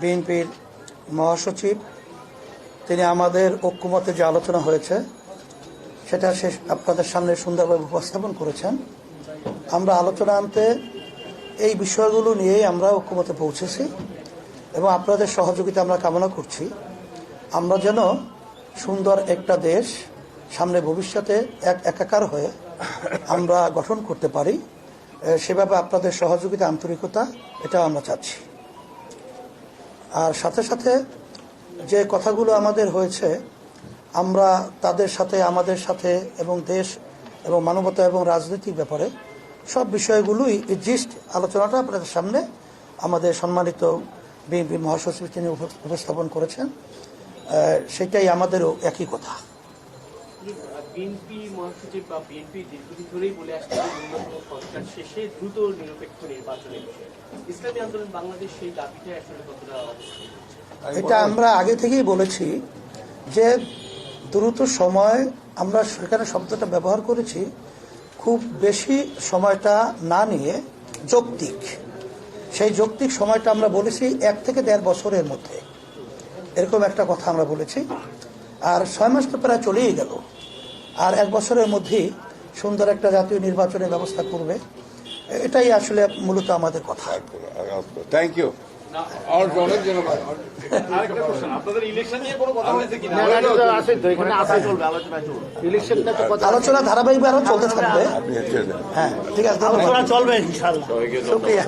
বিএনপির মহাসচিব, তিনি আমাদের ঐক্যমতে যে আলোচনা হয়েছে সেটা আপনাদের সামনে সুন্দরভাবে উপস্থাপন করেছেন। আমরা আলোচনা আনতে এই বিষয়গুলো নিয়েই আমরা ঐক্যমতে পৌঁছেছি এবং আপনাদের সহযোগিতা আমরা কামনা করছি। আমরা যেন সুন্দর একটা দেশ সামনে ভবিষ্যতে একাকার হয়ে আমরা গঠন করতে পারি, সেভাবে আপনাদের সহযোগিতা, আন্তরিকতা, এটাও আমরা চাচ্ছি। আর সাথে সাথে যে কথাগুলো আমাদের হয়েছে, আমরা তাদের সাথে, আমাদের সাথে এবং দেশ এবং মানবতা এবং রাজনৈতিক ব্যাপারে সব বিষয়গুলোই জিস্ট আলোচনাটা আপনাদের সামনে আমাদের সম্মানিত বিএনপি মহাসচিব তিনি উপস্থাপন করেছেন। সেটাই আমাদেরও একই কথা। বিএনপি মহাসচিব বা বিএনপি দীর্ঘদিন ধরেই বলে আসছে সরকার শেষে দ্রুত নিরপেক্ষ নির্বাচনের বিষয়ে ইসলামী আন্দোলন বাংলাদেশ সেই দাবিটা আসলে কতটা? এটা আমরা আগে থেকেই বলেছি যে দ্রুত সময়, আমরা সেখানে শব্দটা ব্যবহার করেছি, খুব বেশি সময়টা না নিয়ে যৌক্তিক, সেই যৌক্তিক সময়টা আমরা বলেছি 1 থেকে 1.5 বছরের মধ্যে, এরকম একটা কথা আমরা বলেছি। আর 6 মাস তো প্রায় চলেই গেল, আর 1 বছরের মধ্যেই সুন্দর একটা জাতীয় নির্বাচনের ব্যবস্থা করবে, এটাই আসলে মূলত আমাদের কথা। Thank you. আলোচনা ধারাবাহিকভাবে আরো চলতে থাকবে। হ্যাঁ, ঠিক আছে, চলবে ইনশাআল্লাহ। শুকরিয়া।